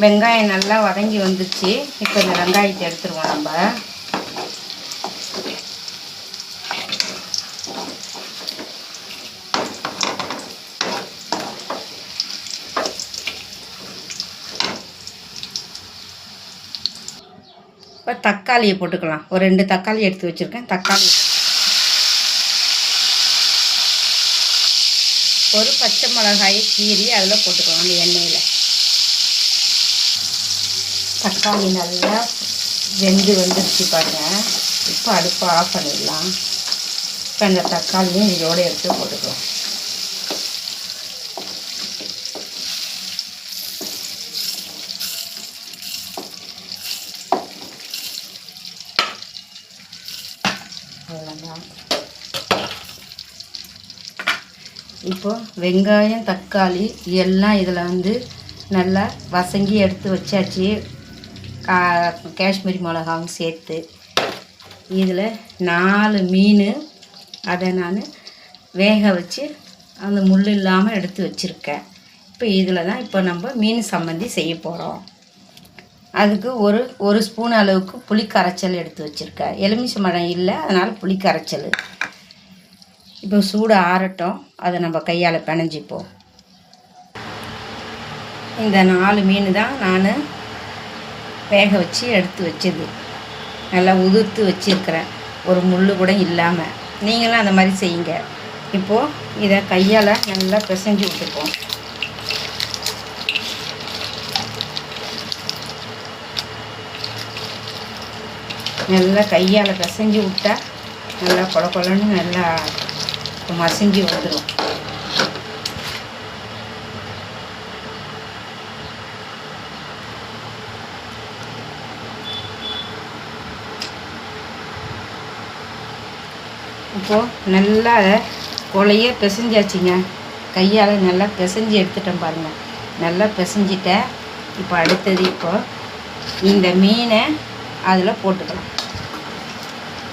வெங்காயம் நல்லா வதங்கி வந்துச்சு. இப்போ இந்த வெங்காயத்தை எடுத்துருவோம் நம்ம. இப்போ தக்காளியை போட்டுக்கலாம். ஒரு 2 தக்காளி எடுத்து வச்சுருக்கேன். தக்காளி, ஒரு பச்சை மிளகாயை கீறி அதில் போட்டுக்கலாம் அந்த எண்ணெயில். தக்காளி நல்லா வெந்து வந்துருச்சு பாருங்கள். இப்போ அடுப்பை ஆஃப் பண்ணிடலாம். இப்போ அந்த தக்காளியும் இதோடு எடுத்து போட்டுக்கலாம். அவ்வளோதான். இப்போது வெங்காயம் தக்காளி எல்லாம் இதில் வந்து நல்லா வசங்கி எடுத்து வச்சாச்சு. காஷ்மீரி மிளகாவும் சேர்த்து இதில் 4 மீன் அதை நான் வேக வச்சு அந்த முள் இல்லாமல் எடுத்து வச்சுருக்கேன். இப்போ இதில் தான் இப்போ நம்ம மீன் சம்மந்தி செய்ய போகிறோம். அதுக்கு ஒரு ஸ்பூன் அளவுக்கு புளி கரைச்சல் எடுத்து வச்சுருக்கேன். எலுமிச்சை மரம் இல்லை, அதனால் புளி கரைச்சல். இப்போ சூடு ஆறட்டும், அதை நம்ம கையால் பிணைஞ்சிப்போம். இந்த 4 மீன் தான் நான் வேக வச்சு எடுத்து வச்சது. நல்லா உதிர்த்து வச்சுருக்கிறேன், ஒரு முள் கூட இல்லாமல். நீங்களும் அந்த மாதிரி செய்யுங்க. இப்போது இதை கையால் நல்லா பிசைஞ்சு விட்டுப்போம். நல்லா கையால் பிசைஞ்சு விட்டா நல்லா கொல கொலன்னு நல்லா மசிஞ்சு வந்துடும். இப்போது நல்லா கொலையே பிசைஞ்சாச்சுங்க. கையால் நல்லா பிசைஞ்சு எடுத்துட்டேன் பாருங்கள். நல்லா பிசைஞ்சிட்டேன். இப்போ அடுத்தது இப்போது இந்த மீனை அதில் போட்டுக்கலாம்.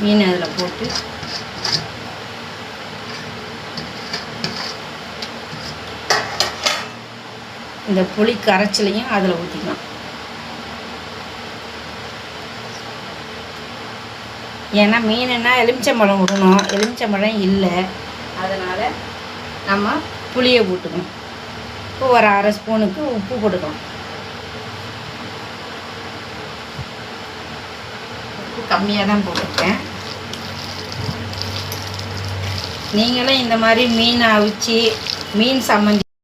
மீன் அதில் போட்டு இந்த புளி கரைச்சலையும் அதில் ஊற்றிக்கலாம். ஏன்னா மீனுன்னா எலுமிச்சம்பழம் விடணும், எலுமிச்சம்பழம் இல்லை, அதனால் நம்ம புளியை ஊற்றணும். இப்போ ஒரு 1/2 ஸ்பூனுக்கு உப்பு போட்டுக்கலாம். உப்பு கம்மியாக தான் போட்டிருக்கேன். நீங்களும் இந்த மாதிரி மீன் அவிச்சு மீன் சம்மந்தி